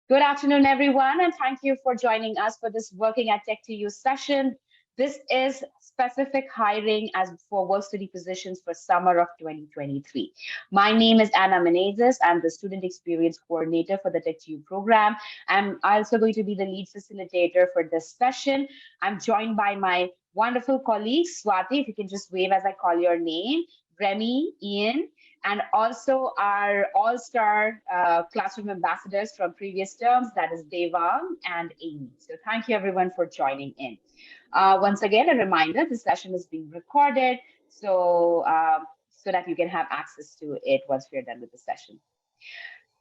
Good afternoon, everyone, and thank you for joining us for this Working at Tech2U session. This is specific hiring as for work study positions for summer of 2023. My name is Anna Menezes. I'm the Student Experience Coordinator for the Tech2U program. I'm also going to be the lead facilitator for this session. I'm joined by my wonderful colleagues, Swati, if you can just wave as I call your name, Remy, Ian, and also our all-star classroom ambassadors from previous terms, that is Devang and Amy. So thank you everyone for joining in. Once again, a reminder, this session is being recorded, so that you can have access to it once we're done with the session.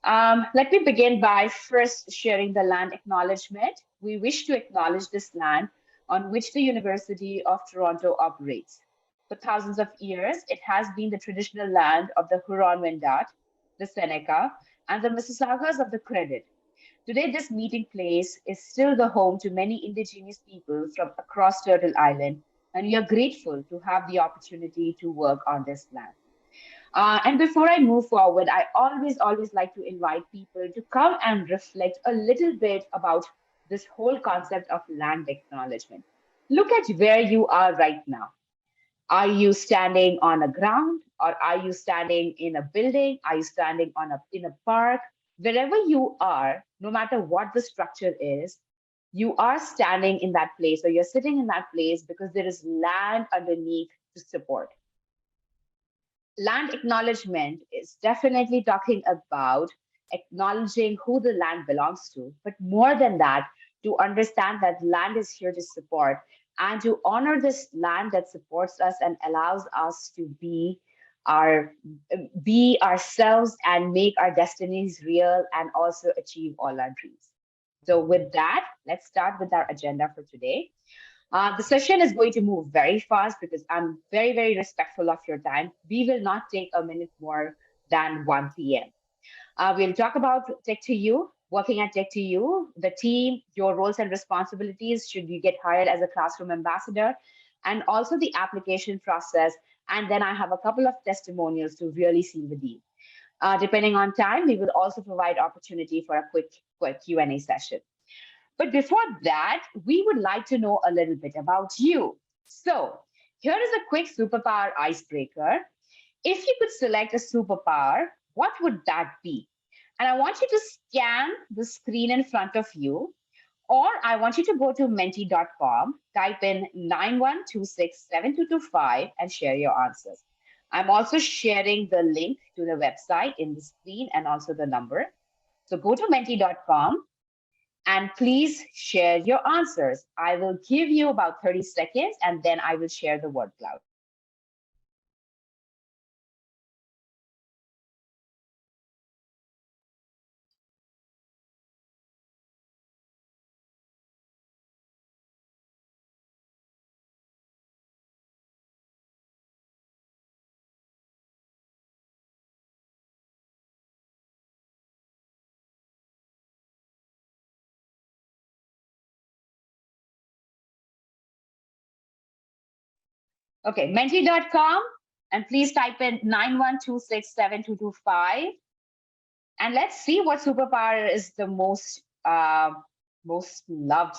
Let me begin by first sharing the land acknowledgement. We wish to acknowledge this land on which the University of Toronto operates. For thousands of years, it has been the traditional land of the Huron-Wendat, the Seneca, and the Mississaugas of the Credit. Today, this meeting place is still the home to many Indigenous people from across Turtle Island, and we are grateful to have the opportunity to work on this land. And before I move forward, I always like to invite people to come and reflect a little bit about this whole concept of land acknowledgement. Look at where you are right now. Are you standing on a ground, or are you standing in a building? Are you standing in a park? Wherever you are, no matter what the structure is, you are standing in that place or you're sitting in that place because there is land underneath to support. Land acknowledgement is definitely talking about acknowledging who the land belongs to, but more than that, to understand that land is here to support and to honor this land that supports us and allows us to our be ourselves and make our destinies real and also achieve all our dreams. So with that, let's start with our agenda for today. The session is going to move very fast because I'm very respectful of your time. We will not take a minute more than 1 p.m. We'll talk about Tech2U, working at Tech2U, the team, your roles and responsibilities should you get hired as a classroom ambassador, and also the application process. And then I have a couple of testimonials to really seal the deal. Depending on time, we will also provide opportunity for a quick Q&A session. But before that, we would like to know a little bit about you. So here is a quick superpower icebreaker. If you could select a superpower, what would that be? And I want you to scan the screen in front of you, or I want you to go to menti.com, type in 91267225 and share your answers. I'm also sharing the link to the website in the screen and also the number. So go to menti.com and please share your answers. I will give you about 30 seconds and then I will share the word cloud. Okay, menti.com, and please type in 91267225. And let's see what superpower is the most loved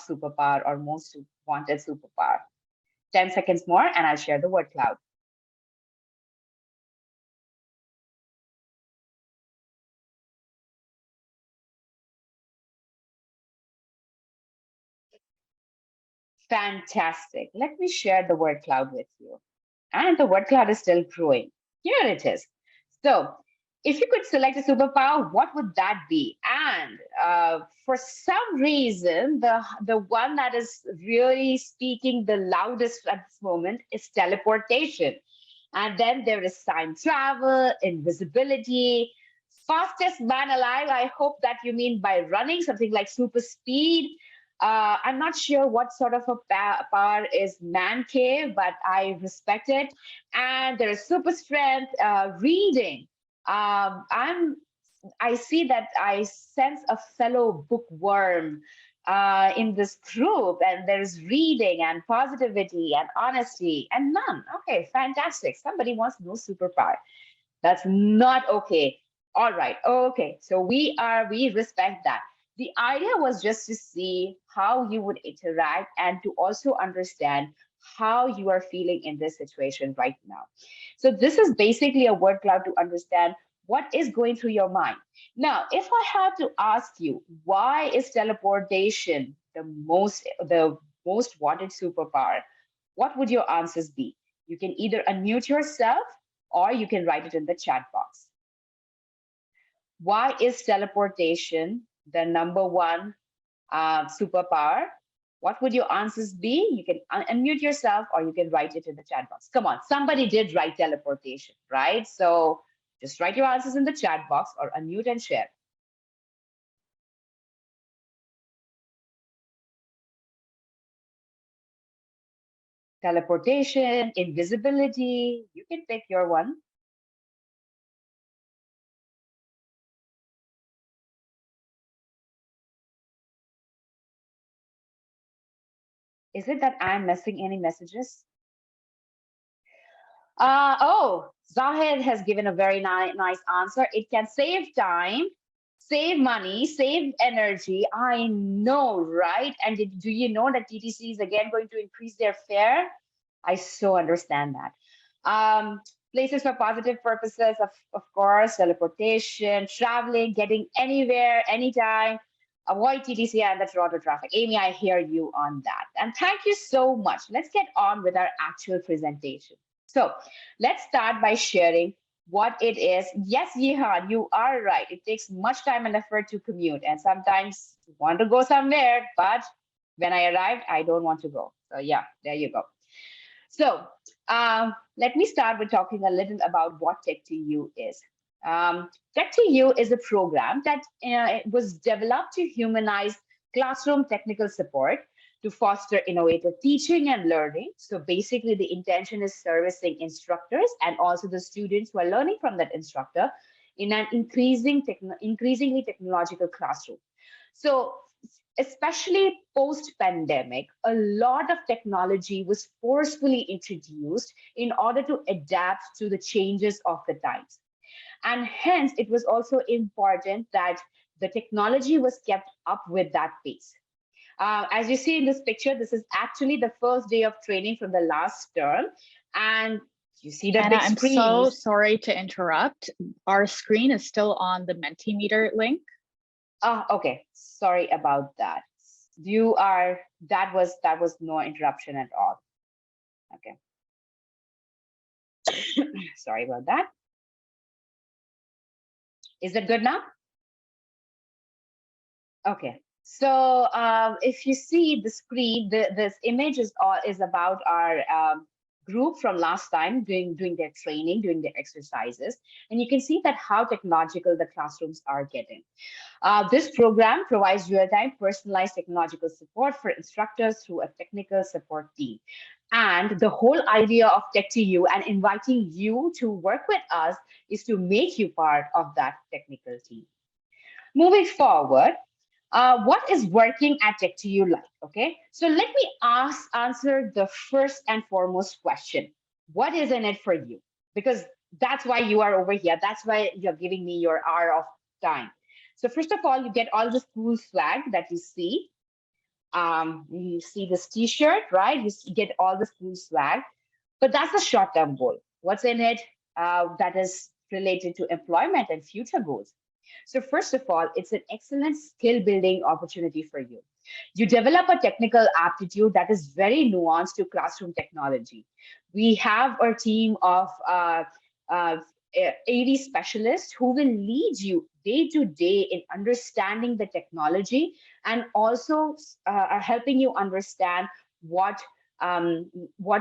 superpower or most wanted superpower. 10 seconds more and I'll share the word cloud. Fantastic. Let me share the word cloud with you. And the word cloud is still growing. Here it is. So if you could select a superpower, what would that be? And for some reason, the one that is really speaking the loudest at this moment is teleportation. And then there is time travel, invisibility, fastest man alive. I hope that you mean by running, something like super speed. I'm not sure what sort of a power is man cave, but I respect it. And there is super strength, reading. I see that I sense a fellow bookworm in this group, and there's reading and positivity and honesty and none. Okay, fantastic. Somebody wants no superpower. That's not okay. All right. Okay. So we respect that. The idea was just to see how you would interact and to also understand how you are feeling in this situation right now. So this is basically a word cloud to understand what is going through your mind. Now, if I had to ask you, why is teleportation the most wanted superpower? What would your answers be? You can either unmute yourself or you can write it in the chat box. Why is teleportation the number one superpower? What would your answers be? You can unmute yourself or you can write it in the chat box. Come on, somebody did write teleportation, right? So just write your answers in the chat box or unmute and share. Teleportation, invisibility, you can pick your one. Is it that I'm missing any messages? Oh, Zahid has given a very nice answer. It can save time, save money, save energy. I know, right? And do you know that TTC is again going to increase their fare? I so understand that. Places for positive purposes, of course, teleportation, traveling, getting anywhere, anytime. Avoid TTC and the Toronto traffic. Amy, I hear you on that. And thank you so much. Let's get on with our actual presentation. So let's start by sharing what it is. Yes, Yihan, you are right. It takes much time and effort to commute, and sometimes you want to go somewhere, but when I arrived, I don't want to go. So yeah, there you go. So let me start with talking a little about what Tech2U is. Tech2U is a program that was developed to humanize classroom technical support to foster innovative teaching and learning. So basically, the intention is servicing instructors and also the students who are learning from that instructor in an increasingly technological classroom. So especially post-pandemic, a lot of technology was forcefully introduced in order to adapt to the changes of the times. And hence, it was also important that the technology was kept up with that pace. As you see in this picture, this is actually the first day of training from the last term. And you see the Anna, big I'm screen. so sorry to interrupt. Our screen is still on the Mentimeter link. Oh, okay. Sorry about that. That was no interruption at all. Okay. Sorry about that. Is it good now? Okay. So if you see the screen, this image is about our group from last time doing their training, doing their exercises, and you can see that how technological the classrooms are getting. This program provides real-time personalized technological support for instructors through a technical support team. And the whole idea of Tech2U and inviting you to work with us is to make you part of that technical team. Moving forward, what is working at Tech2U like? Okay, so let me answer the first and foremost question. What is in it for you? Because that's why you are over here. That's why you're giving me your hour of time. So first of all, you get all the school flag that you see. You see this T-shirt, right? You get all the school flag, but that's a short-term goal. What's in it that is related to employment and future goals? So first of all, it's an excellent skill building opportunity for you. You develop a technical aptitude that is very nuanced to classroom technology. We have a team of uh, AD specialists who will lead you day to day in understanding the technology and also are helping you understand what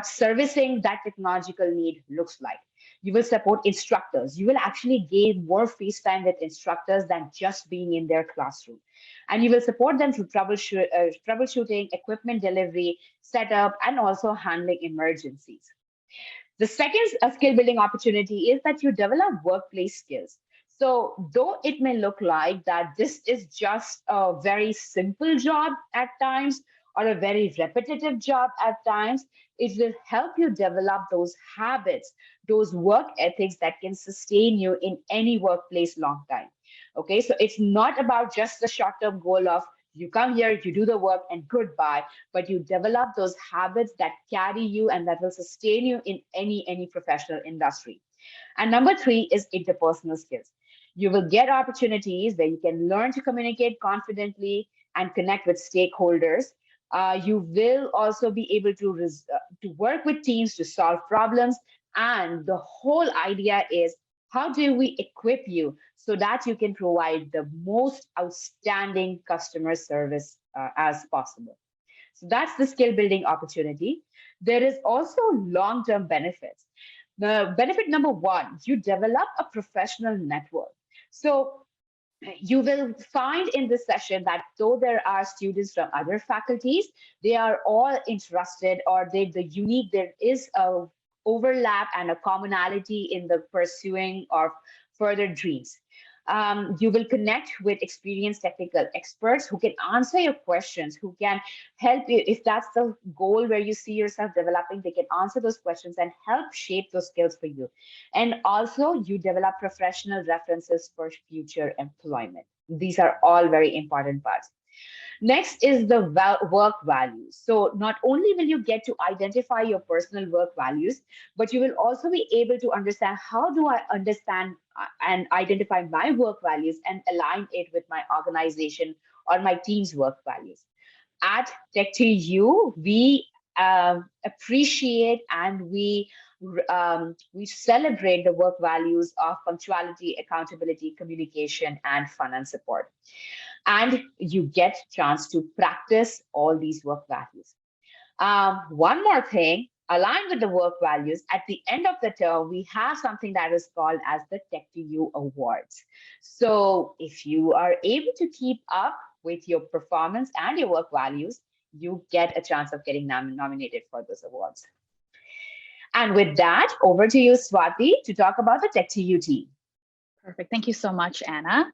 servicing that technological need looks like. You will support instructors. You will actually gain more face time with instructors than just being in their classroom. And you will support them through troubleshooting, equipment delivery, setup, and also handling emergencies. The second skill building opportunity is that you develop workplace skills. So though it may look like that this is just a very simple job at times or a very repetitive job at times, it will help you develop those habits, those work ethics that can sustain you in any workplace long time. Okay, so it's not about just the short-term goal of you come here, you do the work, and goodbye, but you develop those habits that carry you and that will sustain you in any professional industry. And number three is interpersonal skills. You will get opportunities where you can learn to communicate confidently and connect with stakeholders. You will also be able to work with teams to solve problems. And the whole idea is, how do we equip you so that you can provide the most outstanding customer service as possible? So that's the skill building opportunity. There is also long-term benefits. The benefit number one, you develop a professional network. So you will find in this session that though there are students from other faculties, they are all interested, or there is a overlap and a commonality in the pursuing of further dreams. You will connect with experienced technical experts who can answer your questions, who can help you. If that's the goal where you see yourself developing, they can answer those questions and help shape those skills for you. And also, you develop professional references for future employment. These are all very important parts. Next is the work values. So not only will you get to identify your personal work values, but you will also be able to understand, how do I understand and identify my work values and align it with my organization or my team's work values. At Tech2U, we appreciate and we celebrate the work values of punctuality, accountability, communication, and fun and support. And you get chance to practice all these work values. One more thing, aligned with the work values, at the end of the term, we have something that is called as the Tech2U Awards. So if you are able to keep up with your performance and your work values, you get a chance of getting nominated for those awards. And with that, over to you, Swati, to talk about the Tech2U team. Perfect. Thank you so much, Anna.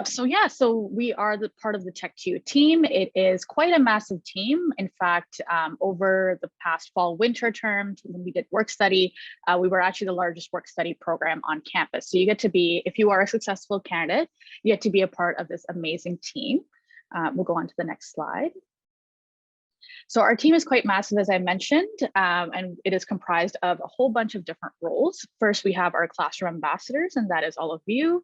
So we are the part of the Tech2U team. It is quite a massive team. In fact, over the past fall-winter term, when we did work study, we were actually the largest work study program on campus. So you get to be, if you are a successful candidate, you get to be a part of this amazing team. We'll go on to the next slide. So our team is quite massive, as I mentioned, and it is comprised of a whole bunch of different roles. First, we have our classroom ambassadors, and that is all of you.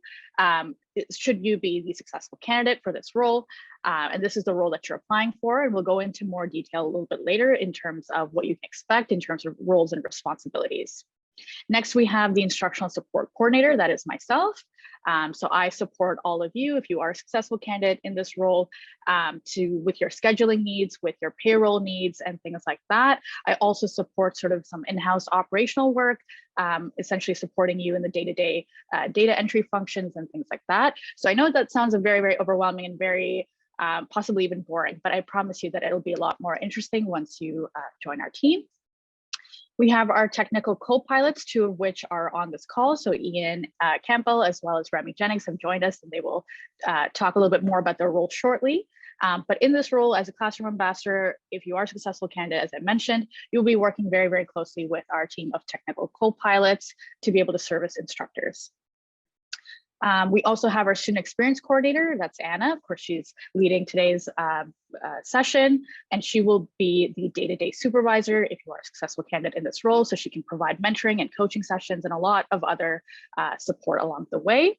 Should you be the successful candidate for this role, and this is the role that you're applying for, and we'll go into more detail a little bit later in terms of what you can expect in terms of roles and responsibilities. Next, we have the instructional support coordinator, that is myself. So I support all of you, if you are a successful candidate in this role, with your scheduling needs, with your payroll needs, and things like that. I also support sort of some in-house operational work, essentially supporting you in the day-to-day data entry functions and things like that. So I know that sounds very, very overwhelming and very possibly even boring, but I promise you that it'll be a lot more interesting once you join our team. We have our technical co-pilots, two of which are on this call. So Ian Campbell, as well as Remy Jennings, have joined us, and they will talk a little bit more about their role shortly. But in this role as a classroom ambassador, if you are a successful candidate, as I mentioned, you'll be working very, very closely with our team of technical co-pilots to be able to service instructors. We also have our student experience coordinator, that's Anna. Of course, she's leading today's session, and she will be the day-to-day supervisor if you are a successful candidate in this role, so she can provide mentoring and coaching sessions and a lot of other support along the way.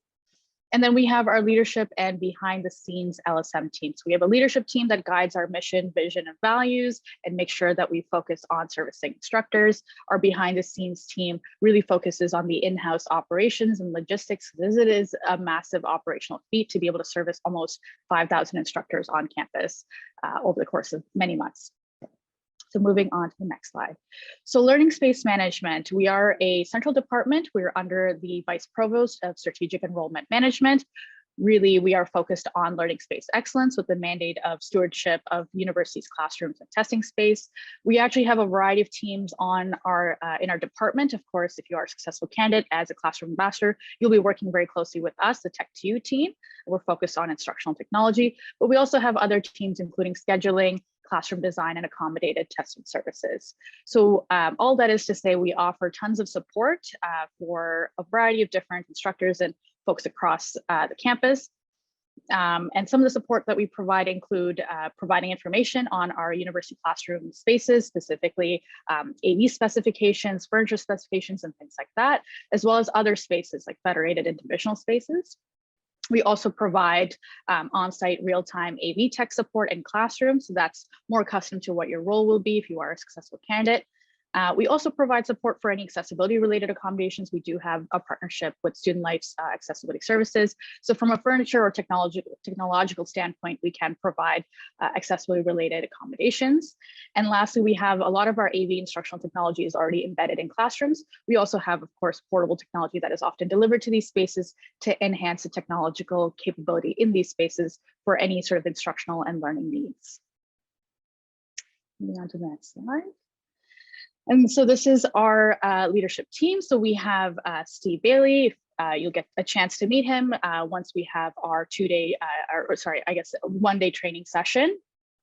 And then we have our leadership and behind the scenes LSM team. So we have a leadership team that guides our mission, vision, and values and make sure that we focus on servicing instructors. Our behind the scenes team really focuses on the in-house operations and logistics. This is a massive operational feat to be able to service almost 5,000 instructors on campus over the course of many months. So moving on to the next slide. So learning space management, we are a central department. We're under the Vice Provost of Strategic Enrollment Management. Really, we are focused on learning space excellence with the mandate of stewardship of universities' classrooms and testing space. We actually have a variety of teams on in our department. Of course, if you are a successful candidate as a classroom ambassador, you'll be working very closely with us, the Tech2U team. We're focused on instructional technology, but we also have other teams, including scheduling, classroom design, and accommodated testing services. So all that is to say, we offer tons of support for a variety of different instructors and folks across the campus. And some of the support that we provide include providing information on our university classroom spaces, specifically AV specifications, furniture specifications, and things like that, as well as other spaces like federated and divisional spaces. We also provide on-site real-time AV tech support in classrooms. So that's more custom to what your role will be if you are a successful candidate. We also provide support for any accessibility related accommodations. We do have a partnership with Student Life's accessibility services. So from a furniture or technological standpoint, we can provide accessibility related accommodations. And lastly, we have a lot of our AV instructional technology is already embedded in classrooms. We also have, of course, portable technology that is often delivered to these spaces to enhance the technological capability in these spaces for any sort of instructional and learning needs. Moving on to the next slide. And so this is our leadership team. So we have Steve Bailey. You'll get a chance to meet him once we have our one-day training session.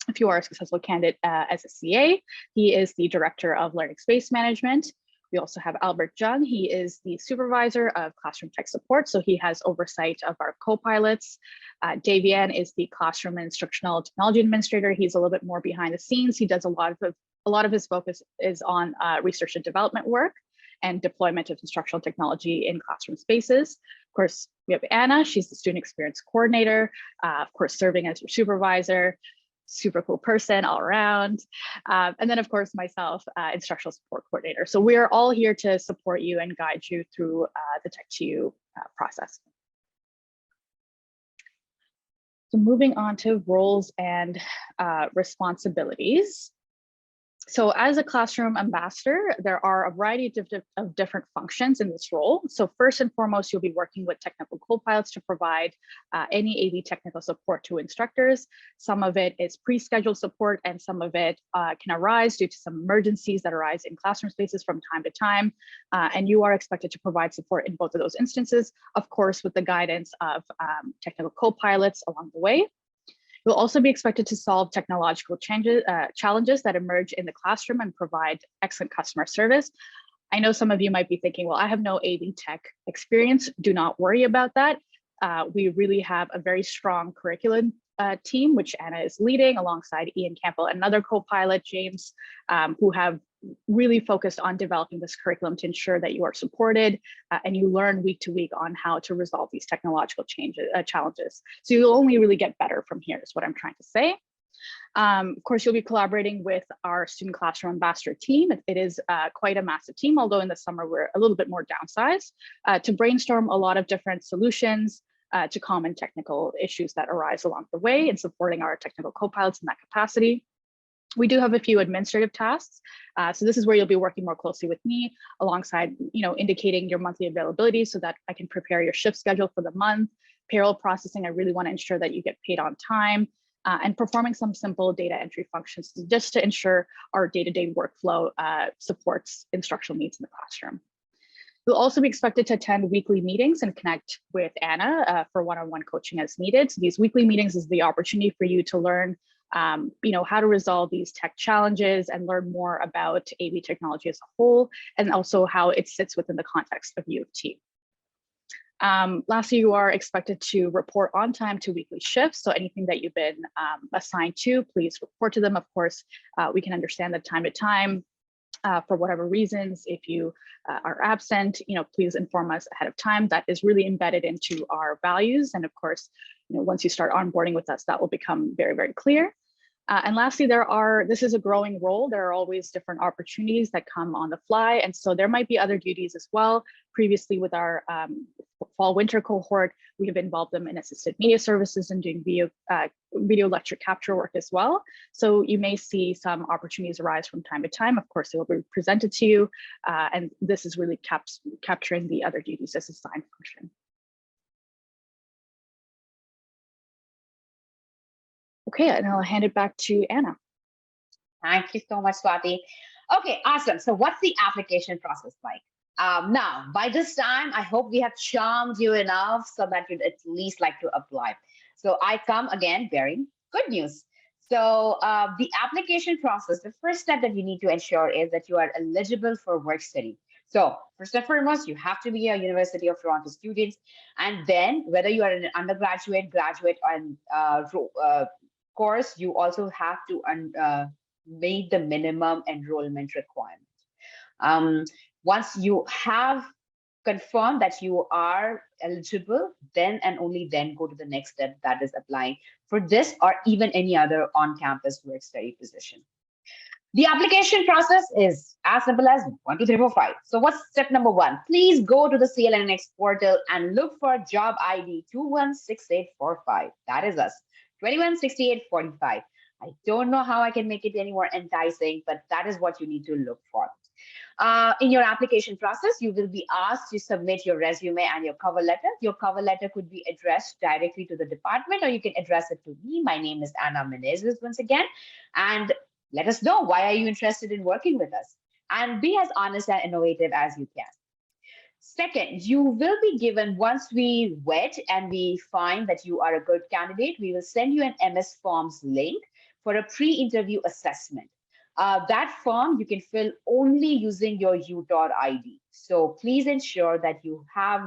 If you are a successful candidate as a CA, he is the Director of Learning Space Management. We also have Albert Jung. He is the Supervisor of Classroom Tech Support. So he has oversight of our co-pilots. Davian is the Classroom and Instructional Technology Administrator. He's a little bit more behind the scenes. He does a lot of his focus is on research and development work and deployment of instructional technology in classroom spaces. Of course, we have Anna. She's the Student Experience Coordinator, of course, serving as your supervisor, super cool person all around. And then, of course, myself, Instructional Support Coordinator. So we are all here to support you and guide you through the Tech2U process. So moving on to roles and responsibilities. So as a classroom ambassador, there are a variety of different functions in this role. So first and foremost, you'll be working with technical co-pilots to provide any AV technical support to instructors. Some of it is pre-scheduled support, and some of it can arise due to some emergencies that arise in classroom spaces from time to time. And you are expected to provide support in both of those instances, of course, with the guidance of technical co-pilots along the way. You'll also be expected to solve technological challenges that emerge in the classroom and provide excellent customer service. I know some of you might be thinking, well, I have no AV tech experience. Do not worry about that. We really have a very strong curriculum team, which Anna is leading alongside Ian Campbell and another co-pilot, James, who have really focused on developing this curriculum to ensure that you are supported and you learn week to week on how to resolve these technological challenges. So you'll only really get better from here is what I'm trying to say. Of course, you'll be collaborating with our Student Classroom Ambassador team. It is quite a massive team, although in the summer we're a little bit more downsized, to brainstorm a lot of different solutions to common technical issues that arise along the way and supporting our technical co-pilots in that capacity. We do have a few administrative tasks. So this is where you'll be working more closely with me alongside, indicating your monthly availability so that I can prepare your shift schedule for the month. Payroll processing, I really want to ensure that you get paid on time, and performing some simple data entry functions just to ensure our day-to-day workflow supports instructional needs in the classroom. You'll also be expected to attend weekly meetings and connect with Anna for one-on-one coaching as needed. So these weekly meetings is the opportunity for you to learn how to resolve these tech challenges and learn more about AV technology as a whole, and also how it sits within the context of UofT. Lastly, you are expected to report on time to weekly shifts. So anything that you've been assigned to, please report to them. Of course, we can understand that time to time, for whatever reasons, if you are absent, please inform us ahead of time. That is really embedded into our values. And of course, once you start onboarding with us, that will become very, very clear. And lastly, this is a growing role. There are always different opportunities that come on the fly. And so there might be other duties as well. Previously with our fall-winter cohort, we have involved them in assisted media services and doing video lecture capture work as well. So you may see some opportunities arise from time to time. Of course, they will be presented to you. And this is really capturing the other duties as assigned function. Okay, and I'll hand it back to Anna. Thank you so much, Swati. Okay, awesome. So what's the application process like? Now, by this time, I hope we have charmed you enough so that you'd at least like to apply. So I come again bearing good news. So the application process, the first step that you need to ensure is that you are eligible for work study. So first and foremost, you have to be a University of Toronto student, and then whether you are an undergraduate, graduate, and course, you also have to meet the minimum enrollment requirement. Um, Once you have confirmed that you are eligible, then and only then go to the next step, that is applying for this or even any other on-campus work study position. The application process is as simple as 1, 2, 3, 4, 5. So what's step number one? Please go to the CLNX portal and look for job ID 216845. That is us, 216845. I don't know how I can make it any more enticing, but that is what you need to look for. In your application process, you will be asked to submit your resume and your cover letter. Your cover letter could be addressed directly to the department, or you can address it to me. My name is Anna Menezes once again. And let us know, why are you interested in working with us? And be as honest and innovative as you can. Second, you will be given, once we vet and we find that you are a good candidate, we will send you an MS Forms link for a pre-interview assessment. That form you can fill only using your UTOR ID. So please ensure that you have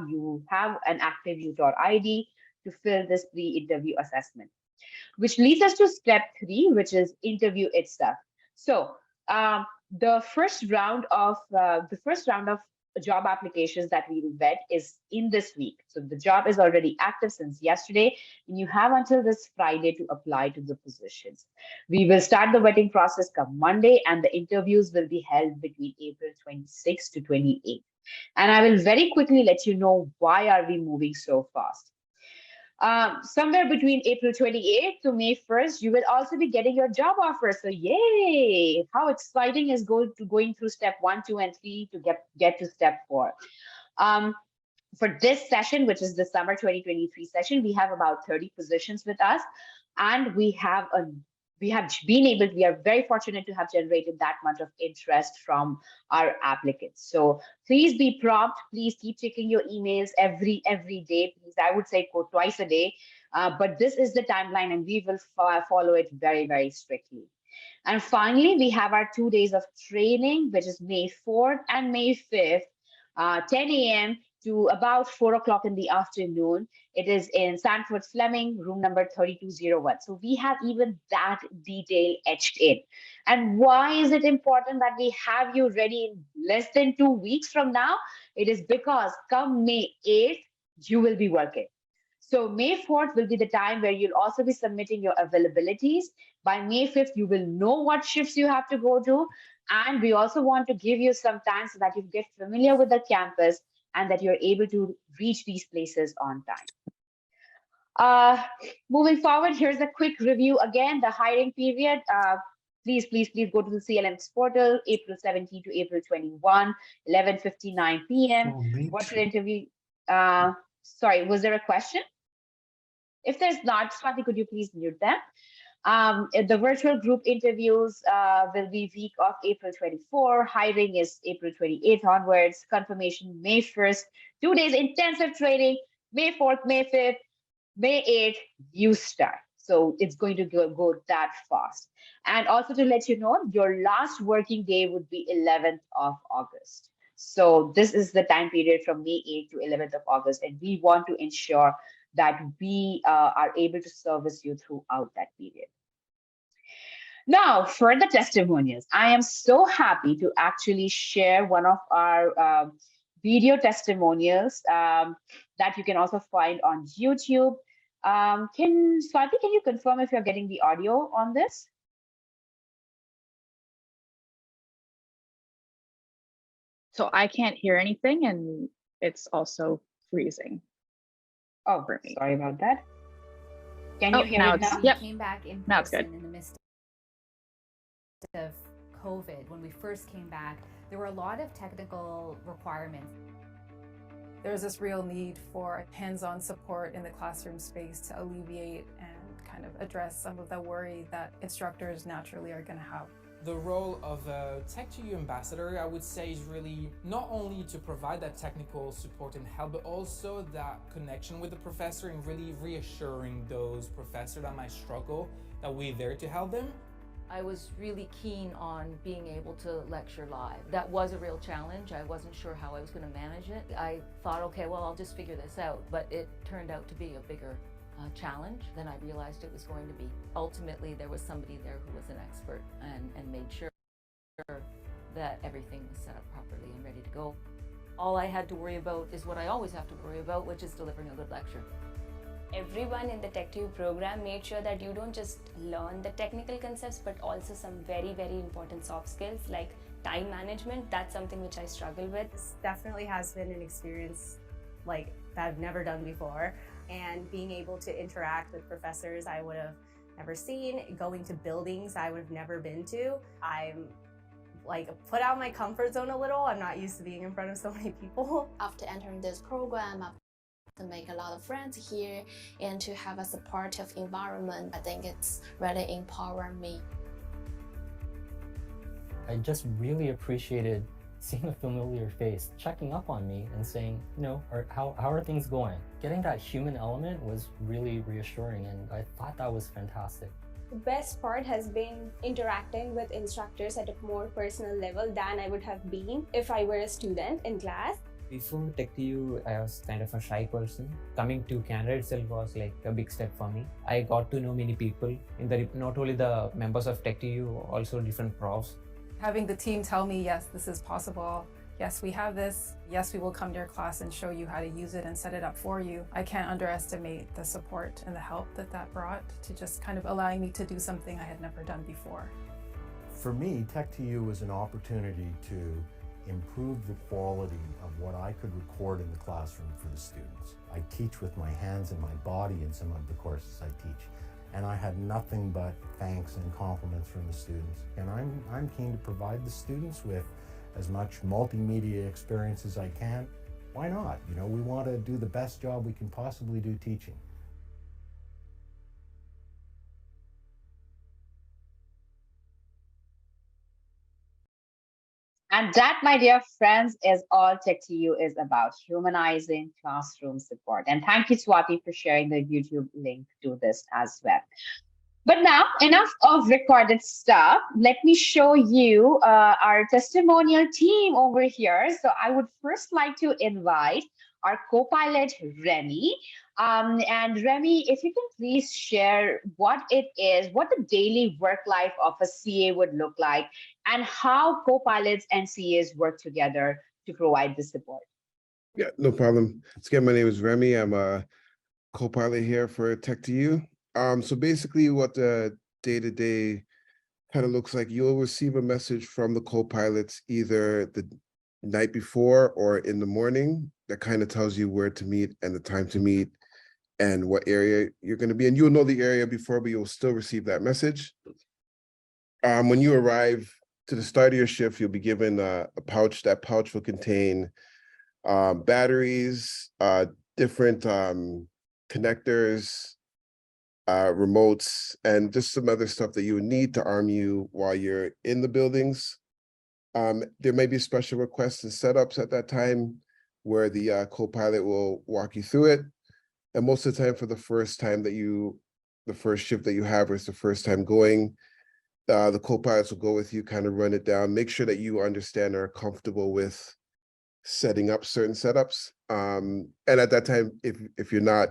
an active UTOR ID to fill this pre-interview assessment, which leads us to step 3, which is interview itself. So the first round of job applications that we will vet is in this week. So the job is already active since yesterday, and you have until this Friday to apply to the positions. We will start the vetting process come Monday, and the interviews will be held between April 26 to 28. And I will very quickly let you know why are we moving so fast. Somewhere between April 28th to May 1st, you will also be getting your job offer. So yay! How exciting is going through step 1, 2, and 3 to get to step 4. For this session, which is the summer 2023 session, we have about 30 positions with us, and we are very fortunate to have generated that much of interest from our applicants. So please be prompt. Please keep checking your emails every day. Please, I would say go twice a day. But this is the timeline, and we will follow it very, very strictly. And finally, we have our 2 days of training, which is May 4th and May 5th, 10 a.m. to about 4 o'clock in the afternoon. It is in Sanford Fleming, room number 3201. So we have even that detail etched in. And why is it important that we have you ready in less than 2 weeks from now? It is because come May 8th, you will be working. So May 4th will be the time where you'll also be submitting your availabilities. By May 5th, you will know what shifts you have to go to. And we also want to give you some time so that you get familiar with the campus and that you're able to reach these places on time. Moving forward, here's a quick review again, the hiring period. Please go to the CLM's portal, April 17 to April 21, 11:59 p.m. Virtual interview. Sorry, was there a question? If there's not, Swati, could you please mute them? The virtual group interviews will be week of April 24. Hiring is April 28th onwards. Confirmation May 1st. 2 days intensive training, May 4th, May 5th, May 8th, you start. So it's going to go that fast. And also to let you know, your last working day would be 11th of August. So this is the time period from May 8th to 11th of August. And we want to ensure that we are able to service you throughout that period. Now, for the testimonials, I am so happy to actually share one of our video testimonials that you can also find on YouTube. Swati, can you confirm if you're getting the audio on this? So I can't hear anything, and it's also freezing. Oh, sorry about that. Can you hear it now? We came back in now it's person good. in the midst of COVID. When we first came back, there were a lot of technical requirements. There's this real need for hands-on support in the classroom space to alleviate and kind of address some of the worry that instructors naturally are going to have. The role of a Tech2U Ambassador, I would say, is really not only to provide that technical support and help, but also that connection with the professor and really reassuring those professors that might struggle that we're there to help them. I was really keen on being able to lecture live. That was a real challenge. I wasn't sure how I was going to manage it. I thought, okay, well, I'll just figure this out. But it turned out to be a bigger challenge than I realized it was going to be. Ultimately, there was somebody there who was an expert and made sure that everything was set up properly and ready to go. All I had to worry about is what I always have to worry about, which is delivering a good lecture. Everyone in the Tech2U program made sure that you don't just learn the technical concepts, but also some very, very important soft skills like time management. That's something which I struggle with. This definitely has been an experience like that I've never done before. And being able to interact with professors I would have never seen, going to buildings I would have never been to. I'm like put out my comfort zone a little. I'm not used to being in front of so many people. After entering this program, to make a lot of friends here and to have a supportive environment, I think it's really empowered me. I just really appreciated seeing a familiar face checking up on me and saying, you know, how are things going? Getting that human element was really reassuring, and I thought that was fantastic. The best part has been interacting with instructors at a more personal level than I would have been if I were a student in class. Before Tech2U, I was kind of a shy person. Coming to Canada itself was like a big step for me. I got to know many people, not only the members of Tech2U, also different profs. Having the team tell me, yes, this is possible. Yes, we have this. Yes, we will come to your class and show you how to use it and set it up for you. I can't underestimate the support and the help that brought to just kind of allowing me to do something I had never done before. For me, Tech2U was an opportunity to improve the quality of what I could record in the classroom for the students. I teach with my hands and my body in some of the courses I teach, and I had nothing but thanks and compliments from the students. And I'm keen to provide the students with as much multimedia experience as I can. Why not? You know, we want to do the best job we can possibly do teaching. And that, my dear friends, is all Tech2U is about, humanizing classroom support. And thank you, Swati, for sharing the YouTube link to this as well. But now, enough of recorded stuff. Let me show you our testimonial team over here. So I would first like to invite our co-pilot, Remy. And Remy, if you can please share what it is, what the daily work life of a CA would look like, and how co-pilots and CAs work together to provide the support. Yeah, no problem. Again, my name is Remy. I'm a co-pilot here for Tech2U. So basically what the day-to-day kind of looks like, you'll receive a message from the co-pilots either the night before or in the morning that kind of tells you where to meet and the time to meet and what area you're going to be in. You'll know the area before, but you'll still receive that message. When you arrive to the start of your shift, you'll be given a pouch. That pouch will contain batteries, different connectors, remotes, and just some other stuff that you would need to arm you while you're in the buildings. There may be special requests and setups at that time where the co-pilot will walk you through it. And most of the time, for the first time the first shift that you have, or it's the first time going, the co-pilots will go with you, kind of run it down, make sure that you understand or are comfortable with setting up certain setups. And at that time, if you're not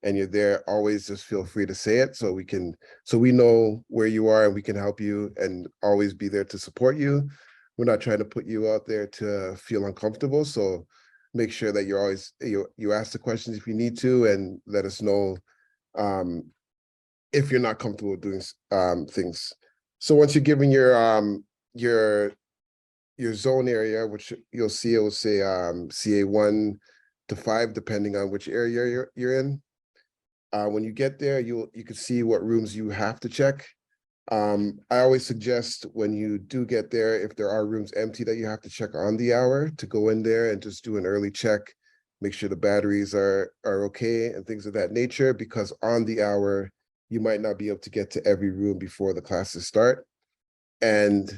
and you're there, always just feel free to say it so we know where you are and we can help you and always be there to support you. We're not trying to put you out there to feel uncomfortable. So make sure that you're always, you ask the questions if you need to, and let us know if you're not comfortable doing things. So once you're given your zone area, which you'll see, it will say CA 1 to 5, depending on which area you're in. When you get there, you can see what rooms you have to check. I always suggest when you do get there, if there are rooms empty that you have to check on the hour, to go in there and just do an early check, make sure the batteries are okay and things of that nature, because on the hour, you might not be able to get to every room before the classes start. And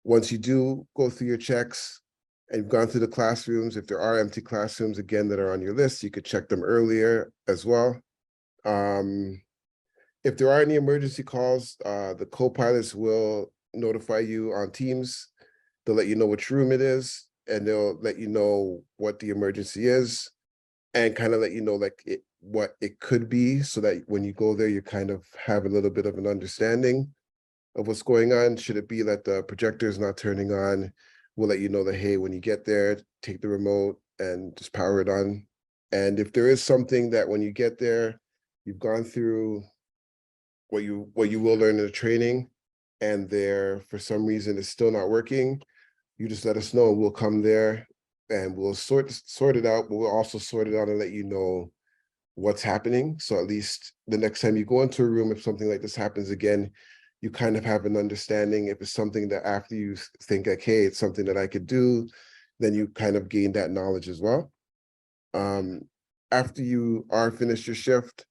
once you do go through your checks and you've gone through the classrooms, if there are empty classrooms, again, that are on your list, you could check them earlier as well. If there are any emergency calls, the co-pilots will notify you on Teams. They'll let you know which room it is, and they'll let you know what the emergency is, and kind of let you know like what it could be, so that when you go there, you kind of have a little bit of an understanding of what's going on. Should it be that the projector is not turning on, we'll let you know that, hey, when you get there, take the remote and just power it on. And if there is something that when you get there, you've gone through what you will learn in the training, and there for some reason it's still not working, you just let us know, and we'll come there and we'll sort it out, but we'll also sort it out and let you know what's happening. So at least the next time you go into a room, if something like this happens again, you kind of have an understanding. If it's something that after you think like, hey, it's something that I could do, then you kind of gain that knowledge as well. After you are finished your shift,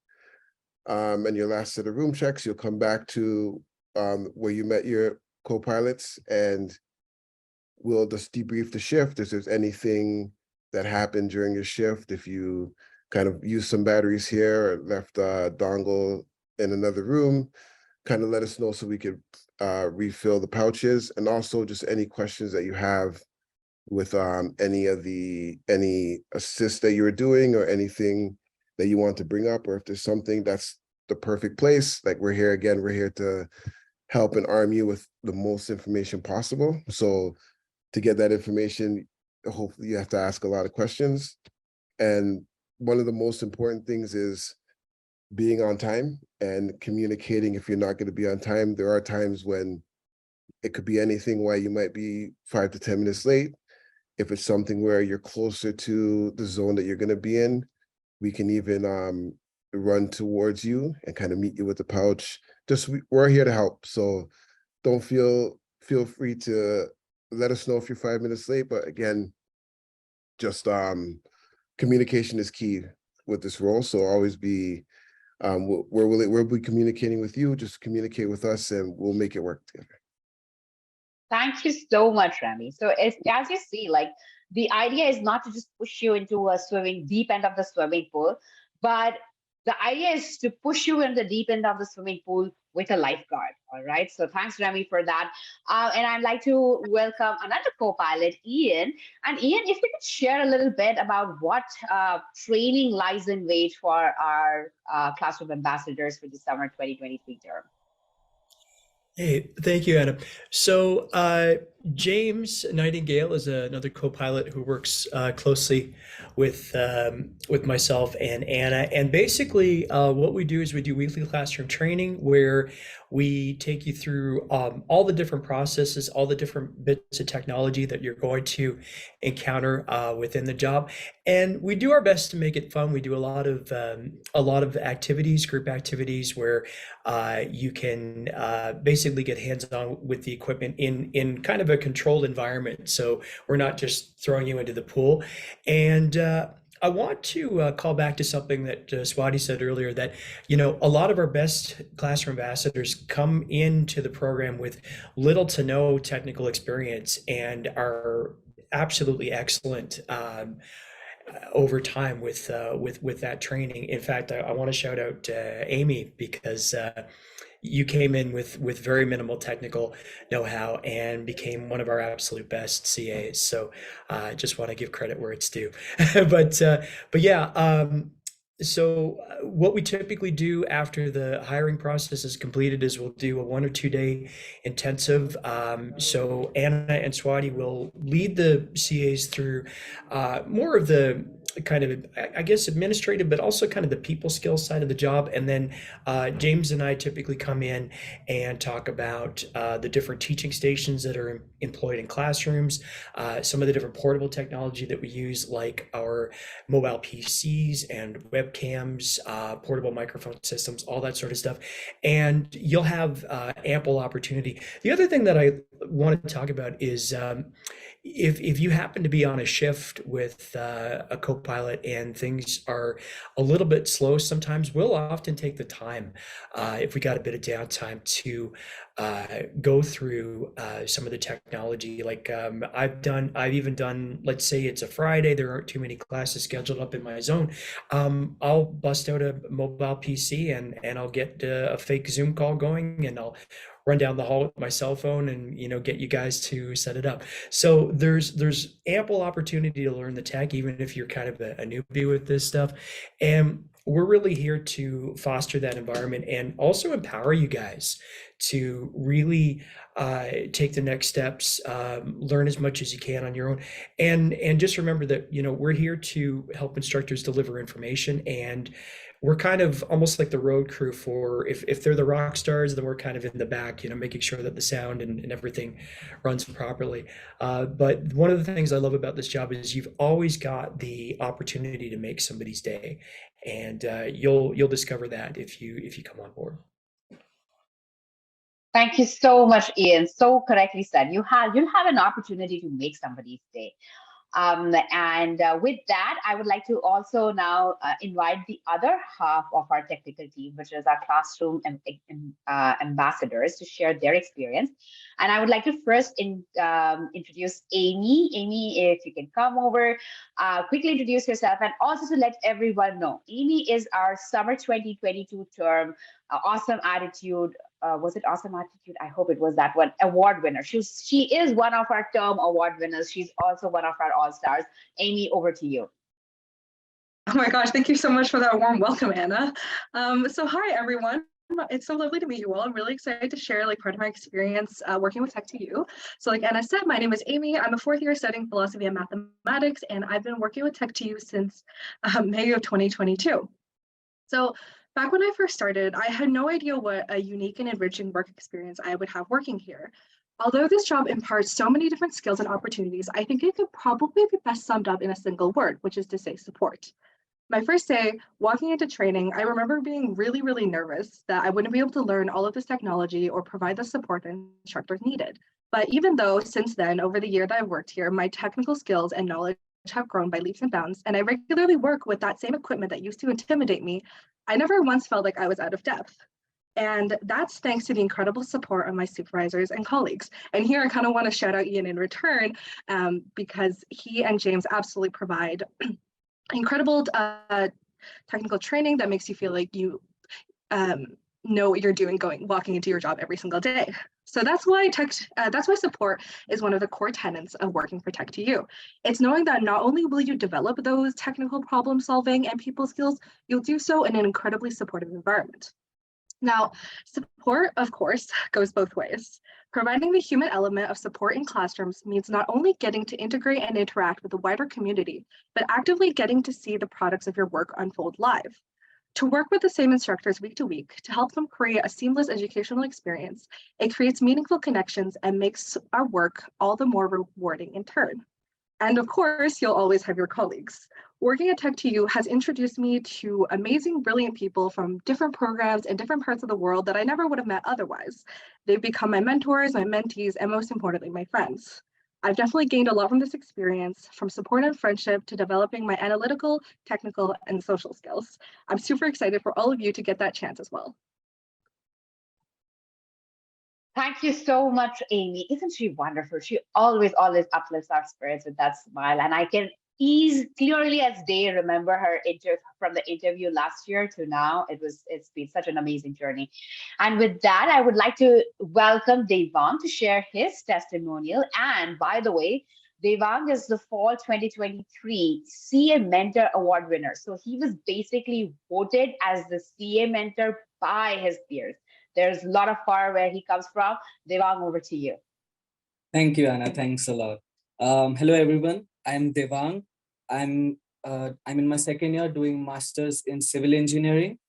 and your last set of room checks, you'll come back to where you met your co-pilots, and we'll just debrief the shift. If there's anything that happened during your shift, if you kind of used some batteries here or left a dongle in another room, kind of let us know so we could refill the pouches. And also just any questions that you have with any assists that you were doing, or anything that you want to bring up, or if there's something, that's the perfect place. Like, we're here to help and arm you with the most information possible. So to get that information, hopefully you have to ask a lot of questions. And one of the most important things is being on time and communicating. If you're not going to be on time, there are times when it could be anything why you might be 5 to 10 minutes late. If it's something where you're closer to the zone that you're going to be in, we can even run towards you and kind of meet you with the pouch. We're here to help. So don't feel free to let us know if you're 5 minutes late. But again, just communication is key with this role. So always be, we'll be communicating with you. Just communicate with us and we'll make it work together. Thank you so much, Remy. So as you see, like, the idea is not to just push you into a deep end of the swimming pool, but the idea is to push you in the deep end of the swimming pool with a lifeguard. All right. So thanks, Remy, for that. And I'd like to welcome another co-pilot, Ian. And Ian, if you could share a little bit about what training lies in wait for our classroom ambassadors for the summer 2023 term. Hey, thank you, Anna. So James Nightingale is another co-pilot who works closely with myself and Anna. And basically what we do is we do weekly classroom training where we take you through all the different processes, all the different bits of technology that you're going to encounter within the job. And we do our best to make it fun. We do a lot of activities, group activities, where you can basically get hands-on with the equipment in kind of a controlled environment. So we're not just throwing you into the pool. And I want to call back to something that Swati said earlier, that, you know, a lot of our best classroom ambassadors come into the program with little to no technical experience and are absolutely excellent over time with that training. In fact, I want to shout out Amy, because you came in with very minimal technical know-how and became one of our absolute best CAs. So I just want to give credit where it's due. but yeah, so what we typically do after the hiring process is completed is we'll do a 1 or 2 day intensive. So Anna and Swati will lead the CAs through more of the kind of, I guess, administrative, but also kind of the people skills side of the job. And then James and I typically come in and talk about the different teaching stations that are employed in classrooms, some of the different portable technology that we use, like our mobile PCs and webcams, portable microphone systems, all that sort of stuff. And you'll have ample opportunity. The other thing that I want to talk about is if you happen to be on a shift with a co-pilot and things are a little bit slow, sometimes we'll often take the time, if we got a bit of downtime, to go through some of the technology. Like I've even done, let's say it's a Friday, there aren't too many classes scheduled up in my zone. I'll bust out a mobile PC and I'll get a fake Zoom call going, and I'll run down the hall with my cell phone and get you guys to set it up. So there's ample opportunity to learn the tech, even if you're kind of a newbie with this stuff. And we're really here to foster that environment and also empower you guys to really take the next steps, learn as much as you can on your own, and just remember that we're here to help instructors deliver information, and we're kind of almost like the road crew for if they're the rock stars, then we're kind of in the back, making sure that the sound and everything runs properly. But one of the things I love about this job is you've always got the opportunity to make somebody's day, and you'll discover that if you come on board. Thank you so much, Ian. So correctly said. You'll have an opportunity to make somebody's day. And with that, I would like to also now invite the other half of our technical team, which is our classroom ambassadors, to share their experience. And I would like to first introduce Amy. Amy, if you can come over, quickly introduce yourself, and also to let everyone know, Amy is our summer 2022 term Awesome Attitude. Was it Awesome Attitude? I hope it was that one. Award winner. She is one of our term award winners. She's also one of our all-stars. Amy, over to you. Oh my gosh, thank you so much for that warm welcome, Anna. So hi, everyone. It's so lovely to meet you all. I'm really excited to share part of my experience working with Tech2U. So like Anna said, my name is Amy. I'm a fourth year studying philosophy and mathematics, and I've been working with Tech2U since May of 2022. So back when I first started, I had no idea what a unique and enriching work experience I would have working here. Although this job imparts so many different skills and opportunities, I think it could probably be best summed up in a single word, which is to say support. My first day walking into training, I remember being really, really nervous that I wouldn't be able to learn all of this technology or provide the support that instructors needed. But even though since then, over the year that I've worked here, my technical skills and knowledge have grown by leaps and bounds, and I regularly work with that same equipment that used to intimidate me, I never once felt like I was out of depth. And that's thanks to the incredible support of my supervisors and colleagues. And here I kind of want to shout out Ian in return, because he and James absolutely provide incredible technical training that makes you feel like you know what you're doing walking into your job every single day. So that's why support is one of the core tenets of working for Tech2U. It's knowing that not only will you develop those technical problem solving and people skills, you'll do so in an incredibly supportive environment. Now, support, of course, goes both ways. Providing the human element of support in classrooms means not only getting to integrate and interact with the wider community, but actively getting to see the products of your work unfold live. To work with the same instructors week to week to help them create a seamless educational experience, it creates meaningful connections and makes our work all the more rewarding in turn. And of course, you'll always have your colleagues. Working at Tech2U has introduced me to amazing, brilliant people from different programs and different parts of the world that I never would have met otherwise. They've become my mentors, my mentees, and most importantly, my friends. I've definitely gained a lot from this experience, from support and friendship to developing my analytical, technical, and social skills. I'm super excited for all of you to get that chance as well. Thank you so much, Amy. Isn't she wonderful? She always uplifts our spirits with that smile. And I can clearly as day remember her from the interview last year to now. It's been such an amazing journey. And with that, I would like to welcome Devang to share his testimonial. And by the way, Devang is the fall 2023 CA Mentor Award winner. So he was basically voted as the CA Mentor by his peers. There's a lot of far where he comes from. Devang, over to you. Thank you, Anna. Thanks a lot. Hello, everyone. I'm Devang. I'm in my second year doing masters in civil engineering.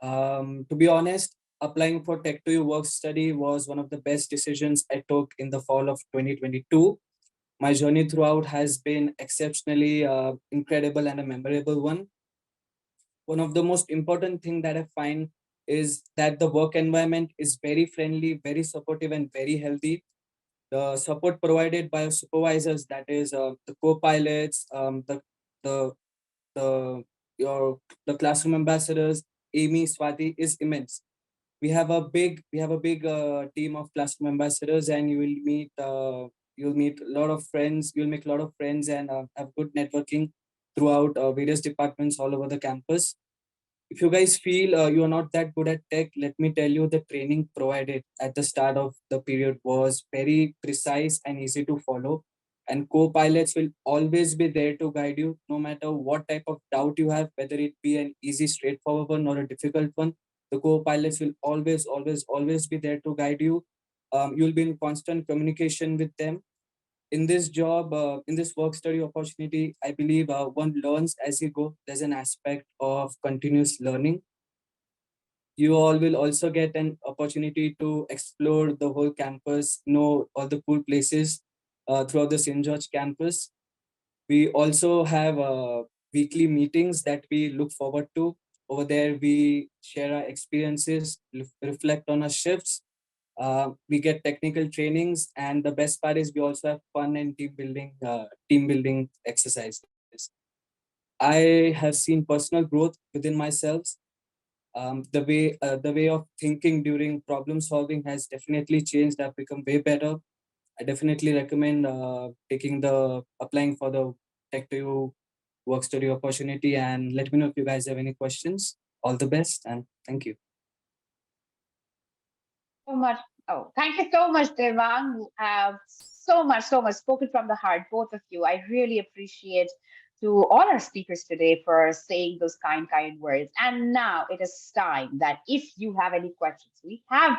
To be honest, applying for Tech2U work study was one of the best decisions I took in the fall of 2022. My journey throughout has been exceptionally incredible and a memorable one. One of the most important things that I find is that the work environment is very friendly, very supportive, and very healthy. The support provided by supervisors, that is the co-pilots, the classroom ambassadors, Amy, Swati, is immense. we have a big team of classroom ambassadors, and you'll meet a lot of friends. You'll make a lot of friends and have good networking throughout various departments all over the campus. If you guys feel you are not that good at tech, let me tell you, the training provided at the start of the period was very precise and easy to follow. And co-pilots will always be there to guide you, no matter what type of doubt you have, whether it be an easy, straightforward one or a difficult one. The co-pilots will always be there to guide you. You'll be in constant communication with them. In this job, in this work study opportunity, I believe one learns as you go. There's an aspect of continuous learning. You all will also get an opportunity to explore the whole campus, know all the cool places throughout the St. George campus. We also have weekly meetings that we look forward to. Over there, we share our experiences, reflect on our shifts. We get technical trainings, and the best part is we also have fun and team building exercises. I have seen personal growth within myself. The way of thinking during problem solving has definitely changed. I've become way better. I definitely recommend applying for the Tech2U work study opportunity, and let me know if you guys have any questions. All the best, and thank you. So much. Oh, thank you so much, Devang. You have so much spoken from the heart, both of you. I really appreciate to all our speakers today for saying those kind words. And now it is time that if you have any questions, we have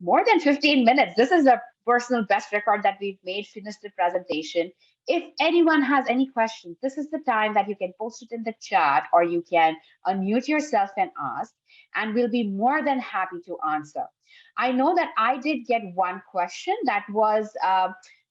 more than 15 minutes. This is a personal best record that we've made, finished the presentation. If anyone has any questions, this is the time that you can post it in the chat, or you can unmute yourself and ask, and we'll be more than happy to answer. I know that I did get one question that was,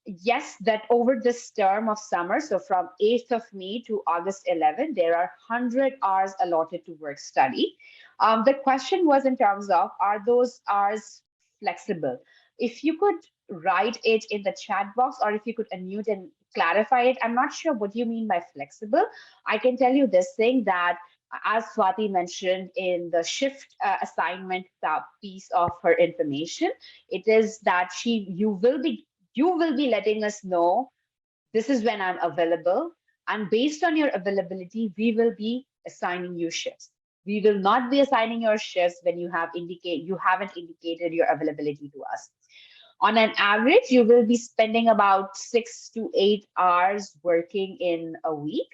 yes, that over this term of summer, so from 8th of May to August 11th, there are 100 hours allotted to work study. The question was in terms of, are those hours flexible? If you could write it in the chat box, or if you could unmute and clarify it. I'm not sure what you mean by flexible. I can tell you this thing, that as Swati mentioned in the shift assignment piece of her information, it is that you will be letting us know this is when I'm available, and based on your availability, we will be assigning you shifts. We will not be assigning your shifts when you haven't indicated your availability to us. On an average, you will be spending about 6 to 8 hours working in a week.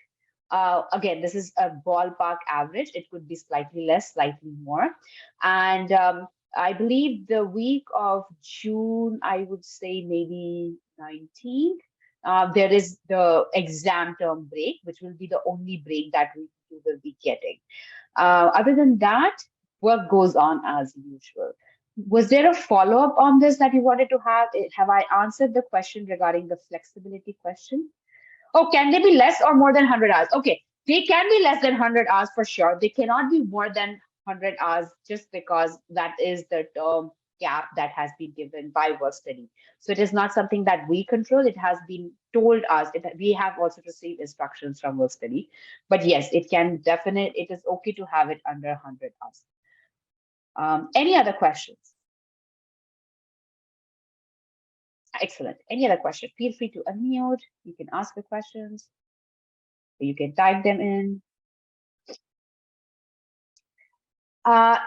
Again, this is a ballpark average. It could be slightly less, slightly more. And I believe the week of June, I would say maybe 19th, there is the exam term break, which will be the only break that we will be getting. Other than that, work goes on as usual. Was there a follow-up on this that you wanted to have? Have I answered the question regarding the flexibility question? Oh, can they be less or more than 100 hours? Okay, they can be less than 100 hours for sure. They cannot be more than 100 hours, just because that is the term gap that has been given by work study. So it is not something that we control. It has been told us. We have also received instructions from work study. But yes, it is okay to have it under 100 hours. Any other questions? Excellent. Any other question? Feel free to unmute. You can ask the questions. You can type them in.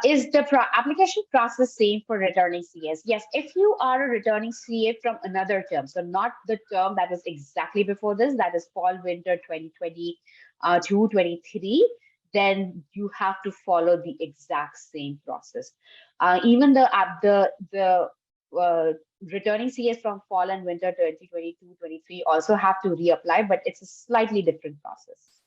Is the application process same for returning CAs? Yes, if you are a returning CA from another term, so not the term that was exactly before this, that is fall winter 2022-23, then you have to follow the exact same process. Even the returning CAs from fall and winter 2022-23 also have to reapply, but it's a slightly different process.